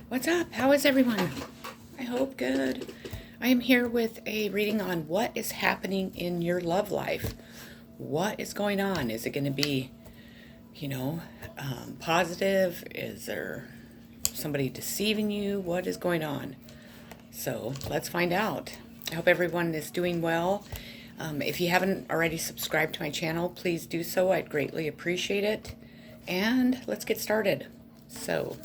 What's up? How is everyone? I hope good. I am here with a reading on what is happening in your love life. What is going on? Is it going to be, positive? Is there somebody deceiving you? What is going on? So let's find out. I hope everyone is doing well. If you haven't already subscribed to my channel, please do so. I'd greatly appreciate it. And let's get started. So,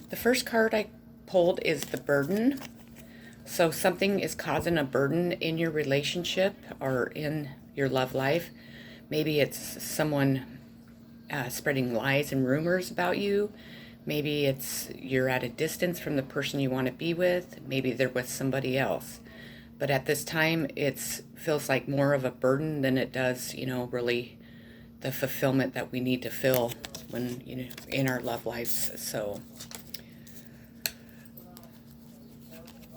the first card I pulled is the burden. So something is causing a burden in your relationship or in your love life. Maybe it's someone spreading lies and rumors about you. Maybe it's you're at a distance from the person you want to be with. Maybe they're with somebody else. But at this time, it feels like more of a burden than it does, really the fulfillment that we need to fill when, in our love lives. So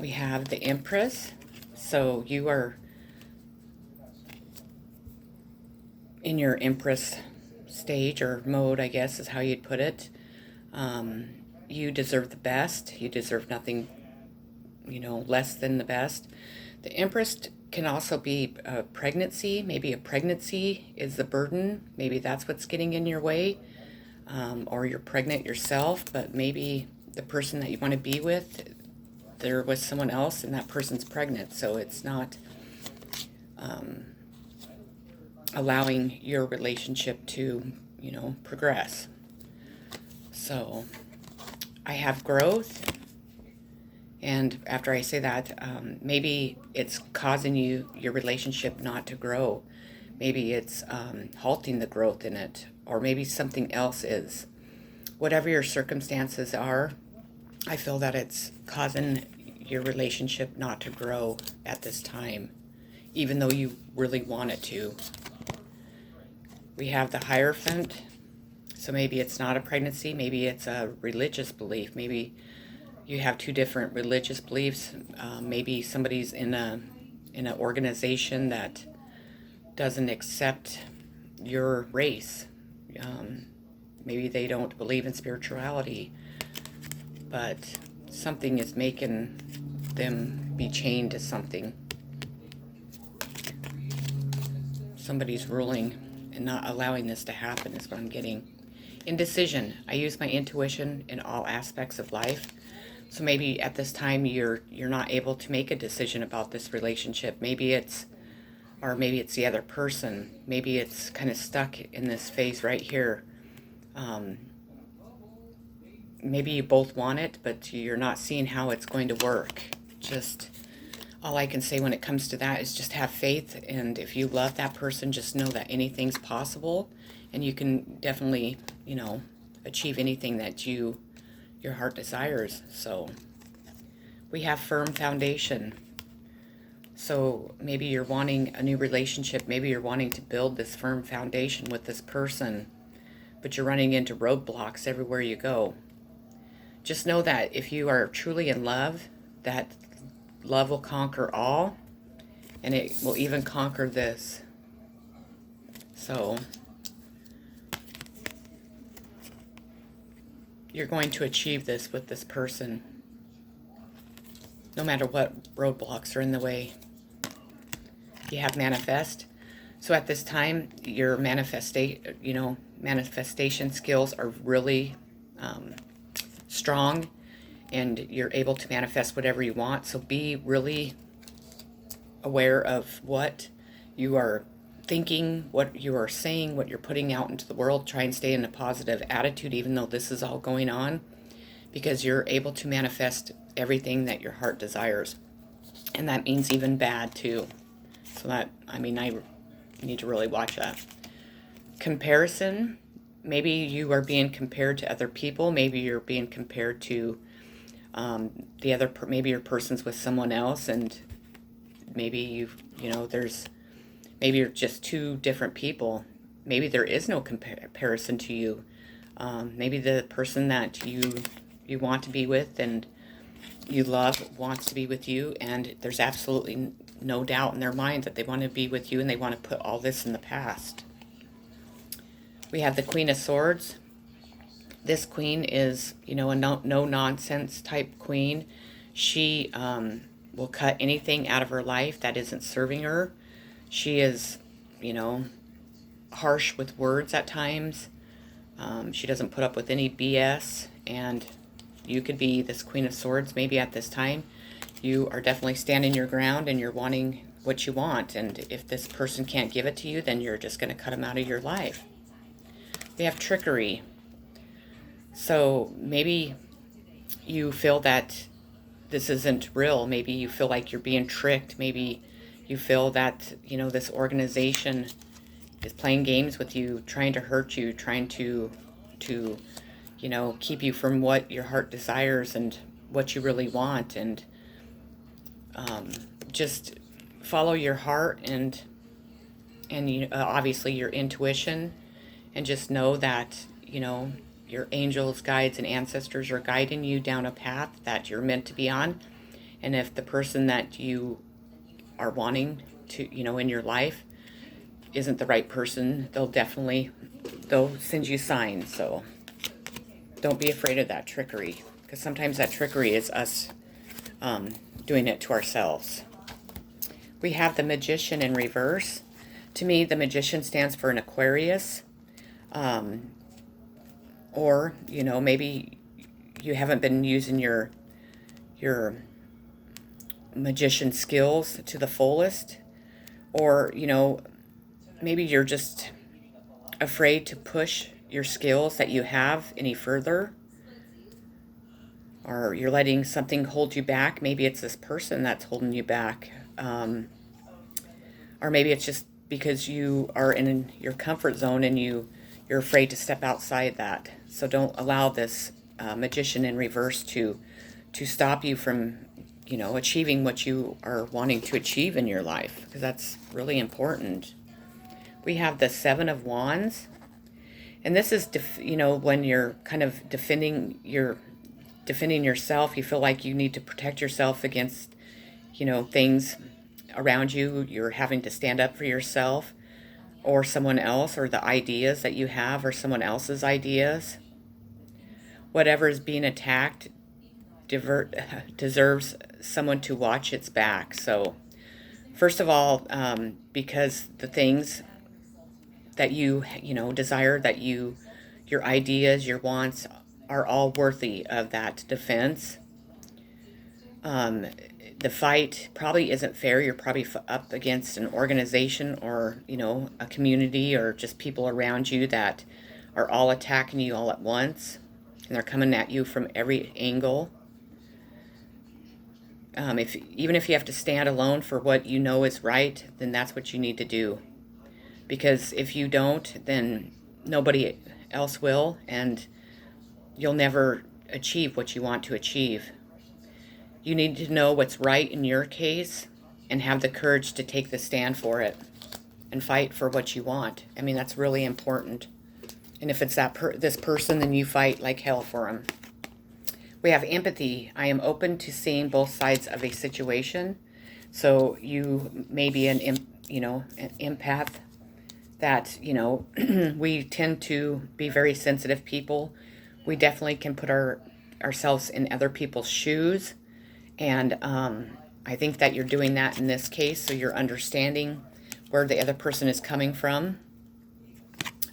we have the Empress. So you are in your Empress stage or mode, I guess is how you'd put it. You deserve the best. You deserve nothing, less than the best. The Empress can also be a pregnancy. Maybe a pregnancy is the burden. Maybe that's what's getting in your way. Or you're pregnant yourself, but maybe the person that you want to be with, they're with someone else and that person's pregnant. So it's not allowing your relationship to, progress. So I have growth. And after I say that, maybe it's causing your relationship not to grow. Maybe it's halting the growth in it, or maybe something else is. Whatever your circumstances are, I feel that it's causing your relationship not to grow at this time, even though you really want it to. We have the Hierophant. So maybe it's not a pregnancy, maybe it's a religious belief. Maybe you have two different religious beliefs. Maybe somebody's in an organization that doesn't accept your race. Maybe they don't believe in spirituality, but something is making them be chained to something. Somebody's ruling and not allowing this to happen is what I'm getting. Indecision. I use my intuition in all aspects of life. So maybe at this time you're not able to make a decision about this relationship. Maybe it's the other person. Maybe it's kind of stuck in this phase right here. Maybe you both want it, but you're not seeing how it's going to work. Just all I can say when it comes to that is just have faith. And if you love that person, just know that anything's possible, and you can definitely, achieve anything that your heart desires. So we have firm foundation. So maybe you're wanting a new relationship. Maybe you're wanting to build this firm foundation with this person, but you're running into roadblocks everywhere you go. Just know that if you are truly in love, that love will conquer all, and it will even conquer this. So you're going to achieve this with this person, no matter what roadblocks are in the way. You have manifest. So at this time, your manifestation skills are really strong, and you're able to manifest whatever you want. So be really aware of what you are thinking, what you are saying, what you're putting out into the world. Try and stay in a positive attitude, even though this is all going on, because you're able to manifest everything that your heart desires. And that means even bad too. So I need to really watch that. Comparison. Maybe you are being compared to other people. Maybe you're being compared to maybe your person's with someone else, and maybe maybe you're just two different people. Maybe there is no comparison to you. Maybe the person that you want to be with and you love wants to be with you, and there's absolutely no doubt in their mind that they want to be with you, and they want to put all this in the past. We have the Queen of Swords. This queen is, you know, a no nonsense type queen. She will cut anything out of her life that isn't serving her. She is, you know, harsh with words at times. She doesn't put up with any BS, and you could be this Queen of Swords maybe at this time. You are definitely standing your ground and you're wanting what you want, and if this person can't give it to you, then you're just going to cut them out of your life. We have Trickery. So maybe you feel that this isn't real. Maybe you feel like you're being tricked. Maybe you feel that, you know, this organization is playing games with you, trying to hurt you, trying to you know, keep you from what your heart desires and what you really want. And just follow your heart and you, obviously your intuition, and just know that, you know, your angels, guides, and ancestors are guiding you down a path that you're meant to be on. And if the person that you are wanting to, you know, in your life isn't the right person, they'll send you signs. So don't be afraid of that trickery, because sometimes that trickery is us doing it to ourselves. We have the Magician in reverse. To me, the Magician stands for an Aquarius. Or, you know, maybe you haven't been using your magician skills to the fullest. Or, you know, maybe you're just afraid to push your skills that you have any further. Or you're letting something hold you back. Maybe it's this person that's holding you back. Or maybe it's just because you are in your comfort zone and you're afraid to step outside that. So don't allow this Magician in reverse to stop you from, you know, achieving what you are wanting to achieve in your life, because that's really important. We have the Seven of Wands, and this is, you know, when you're kind of defending yourself. You feel like you need to protect yourself against, you know, things around you. You're having to stand up for yourself or someone else, or the ideas that you have, or someone else's ideas. Whatever is being attacked deserves someone to watch its back. So first of all, because the things that you know, desire, that your ideas, your wants are all worthy of that defense. The fight probably isn't fair. You're probably up against an organization, or, you know, a community, or just people around you that are all attacking you all at once, and they're coming at you from every angle. Even if you have to stand alone for what you know is right, then that's what you need to do. Because if you don't, then nobody else will, and you'll never achieve what you want to achieve. You need to know what's right in your case and have the courage to take the stand for it and fight for what you want. I mean, that's really important. And if it's this person, then you fight like hell for them. We have empathy. I am open to seeing both sides of a situation. So you may be an empath that, you know, we tend to be very sensitive people. We definitely can put ourselves in other people's shoes. And I think that you're doing that in this case. So you're understanding where the other person is coming from.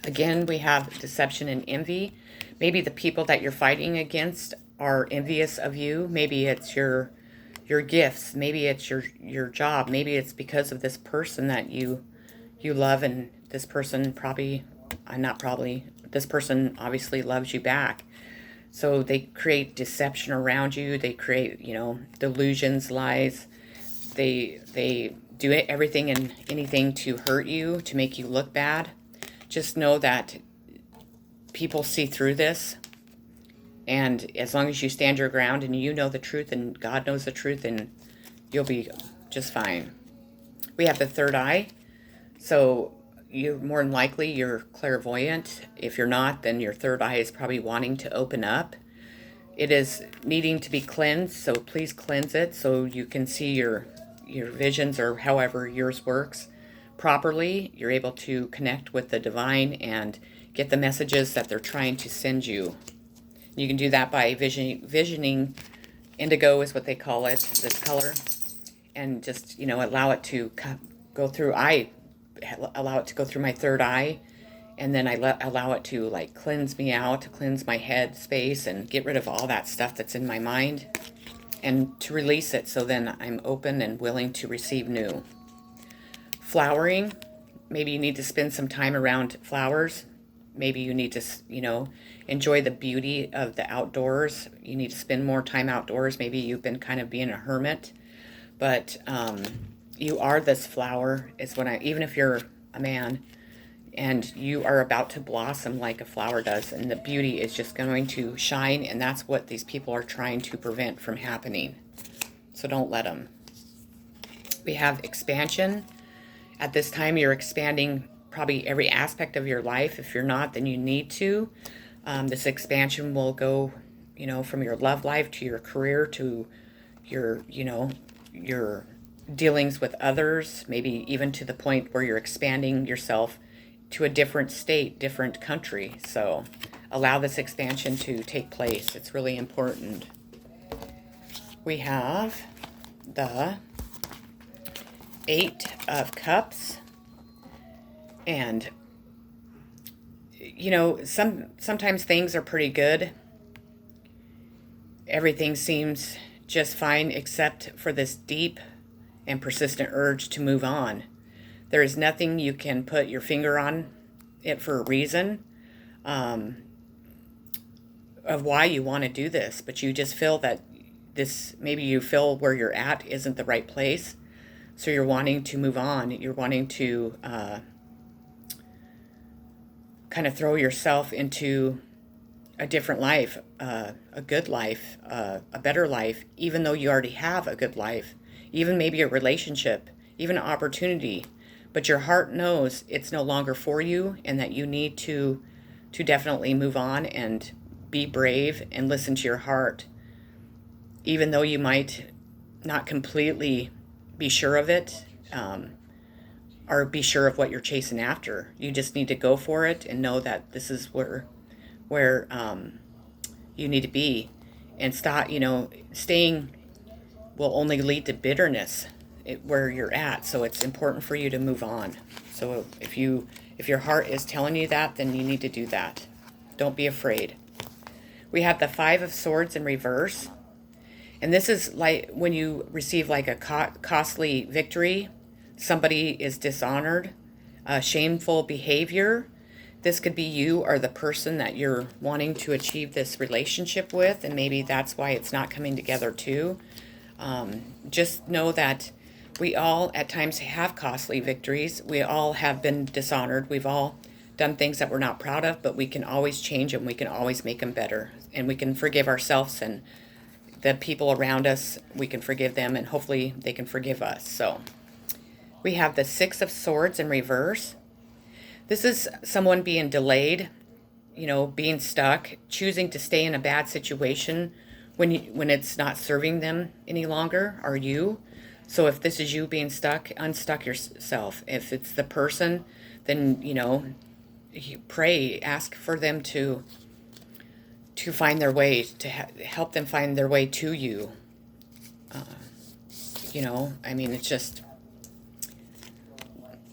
Again, we have deception and envy. Maybe the people that you're fighting against are envious of you. Maybe it's your gifts. Maybe it's your job. Maybe it's because of this person that you love, and this person this person obviously loves you back. So they create deception around you. They create, you know, delusions, lies. They do everything and anything to hurt you, to make you look bad. Just know that people see through this. And as long as you stand your ground and you know the truth and God knows the truth, and you'll be just fine. We have the third eye. So you're more than likely you're clairvoyant. If you're not, then your third eye is probably wanting to open up. It is needing to be cleansed, so please cleanse it so you can see your visions, or however yours works properly. You're able to connect with the divine and get the messages that they're trying to send you. You can do that by visioning. Indigo is what they call it, this color. And just, allow it to go through. I allow it to go through my third eye. And then I allow it to like cleanse me out, to cleanse my head space and get rid of all that stuff that's in my mind. And to release it so then I'm open and willing to receive new. Flowering. Maybe you need to spend some time around flowers. Maybe you need to, enjoy the beauty of the outdoors. You need to spend more time outdoors. Maybe you've been kind of being a hermit. But you are this flower, is what even if you're a man, and you are about to blossom like a flower does, and the beauty is just going to shine, and that's what these people are trying to prevent from happening. So don't let them. We have expansion. At this time, you're expanding probably every aspect of your life. If you're not, then you need to. This expansion will go, from your love life to your career to your, your dealings with others, maybe even to the point where you're expanding yourself to a different state, different country. So allow this expansion to take place. It's really important. We have the 8 of Cups. And, sometimes things are pretty good. Everything seems just fine except for this deep and persistent urge to move on. There is nothing you can put your finger on it for a reason of why you want to do this, but you just feel that maybe you feel where you're at isn't the right place. So you're wanting to move on. You're wanting to kind of throw yourself into a different life, a good life, a better life, even though you already have a good life, even maybe a relationship, even an opportunity. But your heart knows it's no longer for you, and that you need to definitely move on and be brave and listen to your heart. Even though you might not completely be sure of it, or be sure of what you're chasing after. You just need to go for it and know that this is where you need to be. And stop, staying will only lead to bitterness where you're at. So it's important for you to move on. So if your heart is telling you that, then you need to do that. Don't be afraid. We have the 5 of Swords in reverse. And this is like when you receive like a costly victory. Somebody is dishonored, shameful behavior. This could be you or the person that you're wanting to achieve this relationship with, and maybe that's why it's not coming together too. Just know that we all at times have costly victories. We all have been dishonored. We've all done things that we're not proud of, but we can always change them. We can always make them better, and we can forgive ourselves and the people around us. We can forgive them, and hopefully they can forgive us. So we have the 6 of Swords in reverse. This is someone being delayed, being stuck, choosing to stay in a bad situation when it's not serving them any longer, or you. So if this is you being stuck, unstuck yourself. If it's the person, then, you pray, ask for them to find their way, to help them find their way to you. It's just,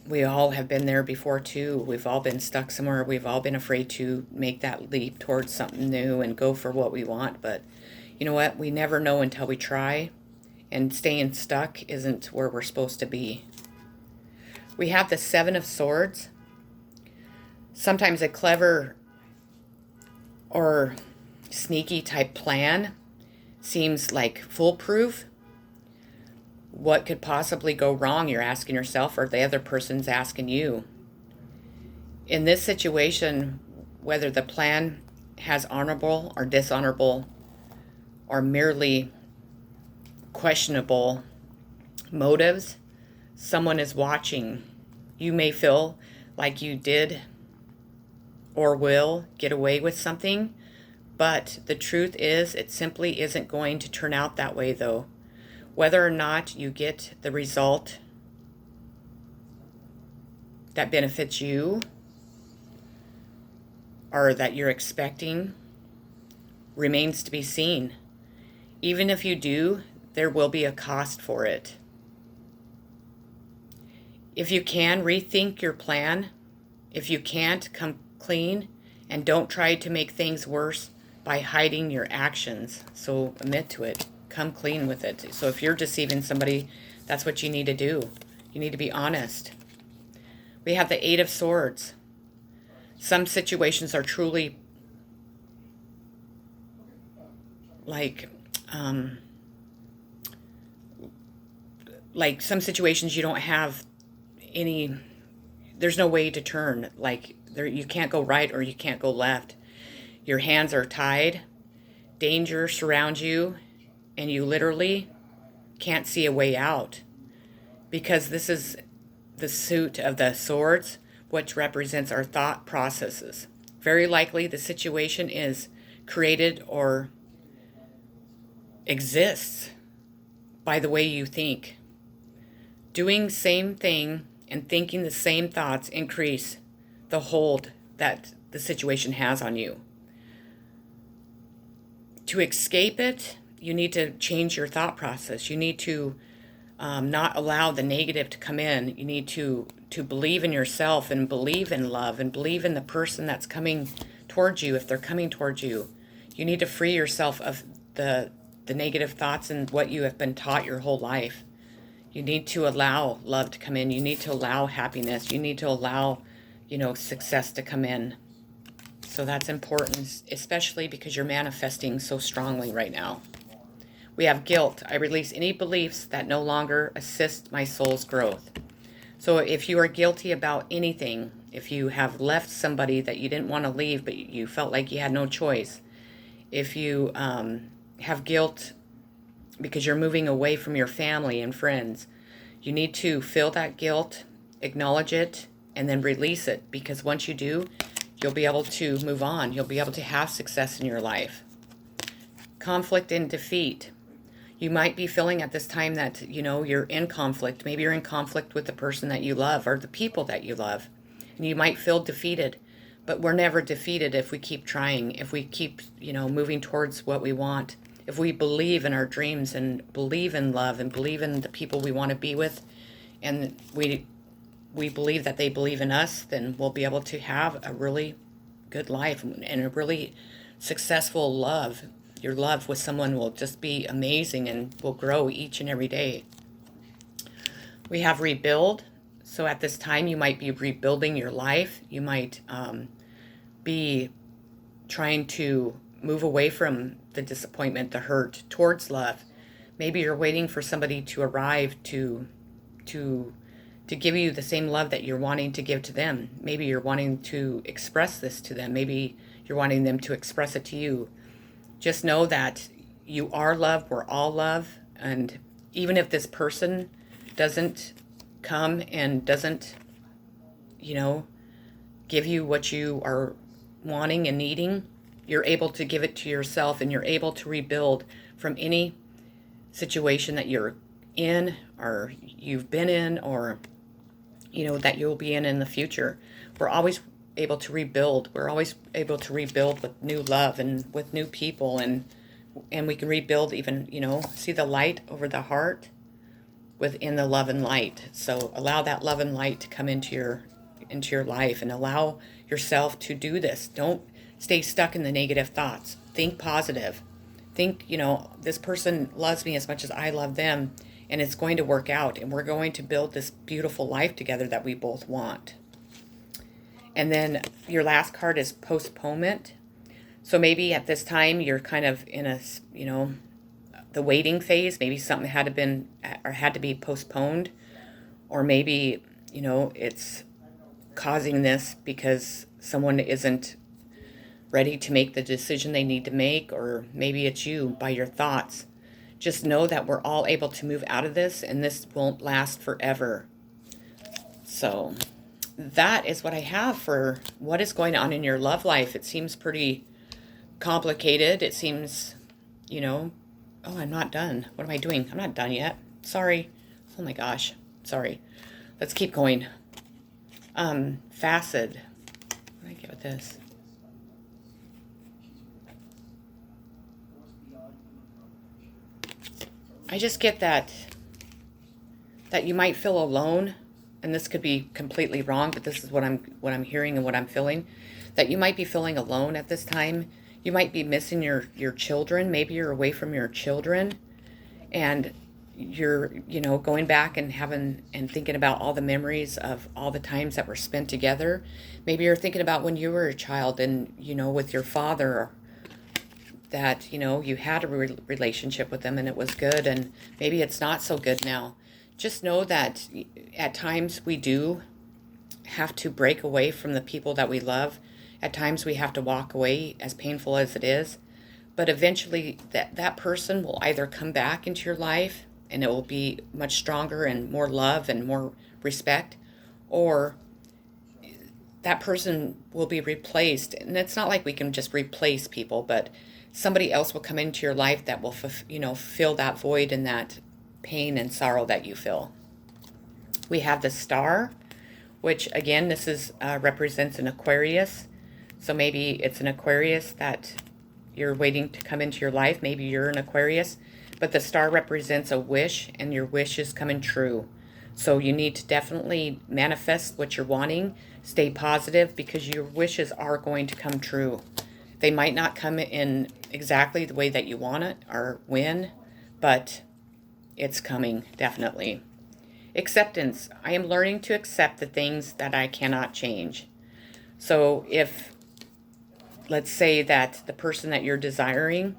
we all have been there before too. We've all been stuck somewhere. We've all been afraid to make that leap towards something new and go for what we want. But you know what? We never know until we try. And staying stuck isn't where we're supposed to be. We have the 7 of Swords. Sometimes a clever or sneaky type plan seems like foolproof. What could possibly go wrong, you're asking yourself, or the other person's asking you. In this situation, whether the plan has honorable or dishonorable or merely questionable motives, someone is watching. You may feel like you did or will get away with something, but the truth is it simply isn't going to turn out that way, though. Whether or not you get the result that benefits you or that you're expecting, remains to be seen. Even if you do, there will be a cost for it. If you can, rethink your plan. If you can't, come clean and don't try to make things worse by hiding your actions. So admit to it. Come clean with it. So if you're deceiving somebody, that's what you need to do. You need to be honest. We have the Eight of Swords. Some situations are truly like some situations you don't have any, there's no way to turn. Like there, you can't go right or you can't go left. Your hands are tied. Danger surrounds you, and you literally can't see a way out, because this is the suit of the swords, which represents our thought processes. Very likely the situation is created or exists by the way you think. Doing same thing and thinking the same thoughts increase the hold that the situation has on you. To escape it, you need to change your thought process. You need to not allow the negative to come in. You need to believe in yourself and believe in love and believe in the person that's coming towards you. If they're coming towards you, you need to free yourself of the negative thoughts and what you have been taught your whole life. You need to allow love to come in. You need to allow happiness. You need to allow, success to come in. So that's important, especially because you're manifesting so strongly right now. We have guilt. I release any beliefs that no longer assist my soul's growth. So if you are guilty about anything, if you have left somebody that you didn't want to leave, but you felt like you had no choice, if you have guilt because you're moving away from your family and friends, you need to feel that guilt, acknowledge it, and then release it. Because once you do, you'll be able to move on. You'll be able to have success in your life. Conflict and defeat. You might be feeling at this time that, you're in conflict. Maybe you're in conflict with the person that you love or the people that you love. And you might feel defeated. But we're never defeated if we keep trying, if we keep, moving towards what we want. If we believe in our dreams and believe in love and believe in the people we want to be with, and we believe that they believe in us, then we'll be able to have a really good life and a really successful love. Your love with someone will just be amazing and will grow each and every day. We have rebuild. So at this time, you might be rebuilding your life. You might be trying to move away from the disappointment, the hurt, towards love. Maybe you're waiting for somebody to arrive to give you the same love that you're wanting to give to them. Maybe you're wanting to express this to them. Maybe you're wanting them to express it to you. Just know that you are love. We're all love. And even if this person doesn't come and doesn't, give you what you are wanting and needing, you're able to give it to yourself, and you're able to rebuild from any situation that you're in or you've been in, or that you'll be in the future. We're always able to rebuild. We're always able to rebuild with new love and with new people, and we can rebuild even, see the light over the heart within the love and light. So allow that love and light to come into your life, and allow yourself to do this. Don't stay stuck in the negative thoughts. Think positive. Think, this person loves me as much as I love them, and it's going to work out, and we're going to build this beautiful life together that we both want. And then your last card is postponement. So maybe at this time you're kind of in a, the waiting phase. Maybe something had to be postponed, or maybe, it's causing this because someone isn't ready to make the decision they need to make, or maybe it's you by your thoughts. Just know that we're all able to move out of this, and this won't last forever. So that is what I have for what is going on in your love life. It seems pretty complicated. It seems, oh, I'm not done. What am I doing? I'm not done yet. Sorry. Oh my gosh. Sorry. Let's keep going. Facet. What do I get with this? I just get that you might feel alone, and this could be completely wrong, but this is what I'm hearing and what I'm feeling, that you might be feeling alone at this time. You might be missing your children. Maybe you're away from your children, and you're, going back and having and thinking about all the memories of all the times that were spent together. Maybe you're thinking about when you were a child and, with your father, that, you had a relationship with them and it was good, and maybe it's not so good now. Just know that at times we do have to break away from the people that we love. At times we have to walk away, as painful as it is. But eventually that person will either come back into your life and it will be much stronger and more love and more respect, or that person will be replaced. And it's not like we can just replace people, but somebody else will come into your life that will, fill that void and that pain and sorrow that you feel. We have the star, which again, this is represents an Aquarius. So maybe it's an Aquarius that you're waiting to come into your life. Maybe you're an Aquarius, but the star represents a wish, and your wish is coming true. So you need to definitely manifest what you're wanting. Stay positive, because your wishes are going to come true. They might not come in exactly the way that you want it or when, but it's coming, definitely. Acceptance. I am learning to accept the things that I cannot change. So if, let's say that the person that you're desiring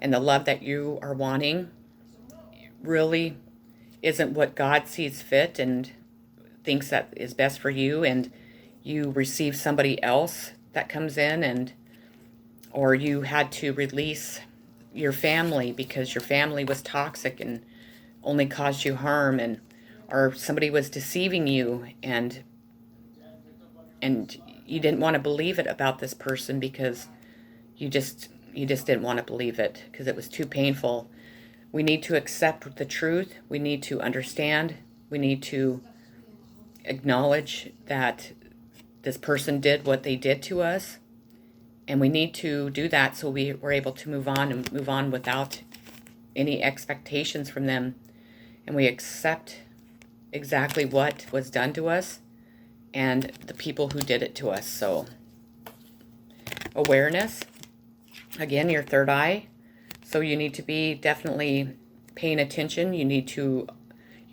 and the love that you are wanting really isn't what God sees fit and thinks that is best for you, and you receive somebody else that comes in, or you had to release your family because your family was toxic and only caused you harm, or somebody was deceiving you, and you didn't want to believe it about this person because you just didn't want to believe it because it was too painful. We need to accept the truth. We need to understand. We need to acknowledge that this person did what they did to us, and we need to do that so we're able to move on without any expectations from them, and we accept exactly what was done to us and the people who did it to us. So awareness, again, your third eye. So you need to be definitely paying attention. You need to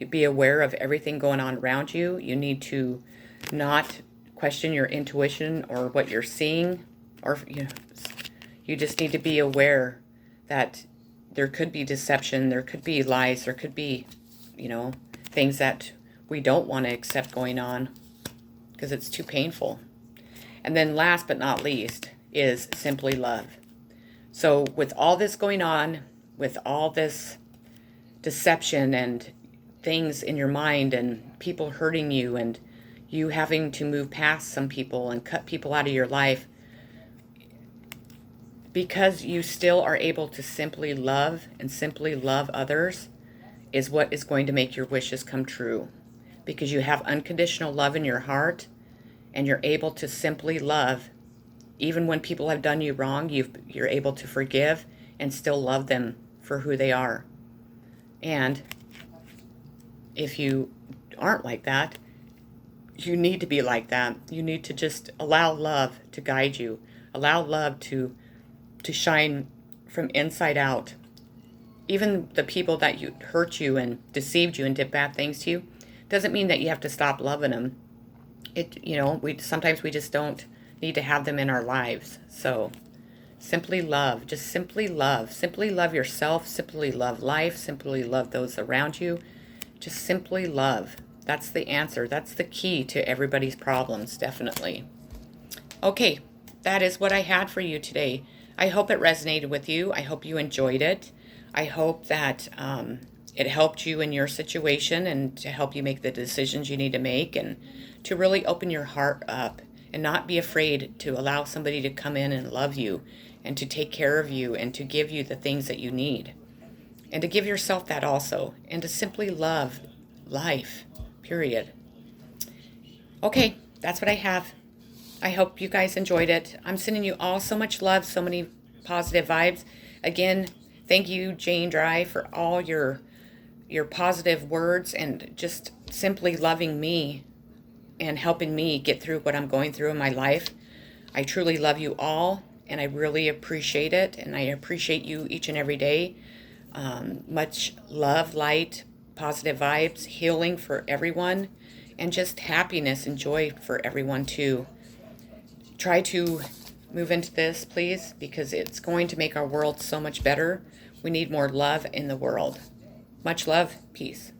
be aware of everything going on around you. You need to not question your intuition or what you're seeing, or you just need to be aware that there could be deception, there could be lies, there could be, things that we don't want to accept going on because it's too painful. And then last but not least is simply love. So with all this going on, with all this deception and things in your mind and people hurting you and you having to move past some people and cut people out of your life, because you still are able to simply love and simply love others, is what is going to make your wishes come true. Because you have unconditional love in your heart, and you're able to simply love. Even when people have done you wrong, you're able to forgive and still love them for who they are. And if you aren't like that, you need to be like that. You need to just allow love to guide you. Allow love to shine from inside out. Even the people that hurt you and deceived you and did bad things to you, doesn't mean that you have to stop loving them. Sometimes we just don't need to have them in our lives. So simply love, just simply love. Simply love yourself, simply love life, simply love those around you. Just simply love. That's the answer. That's the key to everybody's problems, definitely. Okay, that is what I had for you today. I hope it resonated with you. I hope you enjoyed it. I hope that it helped you in your situation and to help you make the decisions you need to make, and to really open your heart up and not be afraid to allow somebody to come in and love you and to take care of you and to give you the things that you need, and to give yourself that also, and to simply love life, period. Okay, that's what I have. I hope you guys enjoyed it. I'm sending you all so much love, so many positive vibes. Again, Thank you, Jane Dry, for all your positive words and just simply loving me and helping me get through what I'm going through in my life. I truly love you all, and I really appreciate it, and I appreciate you each and every day. Much love, light, positive vibes, healing for everyone, and just happiness and joy for everyone too. Try to move into this, please, because it's going to make our world so much better. We need more love in the world. Much love. Peace.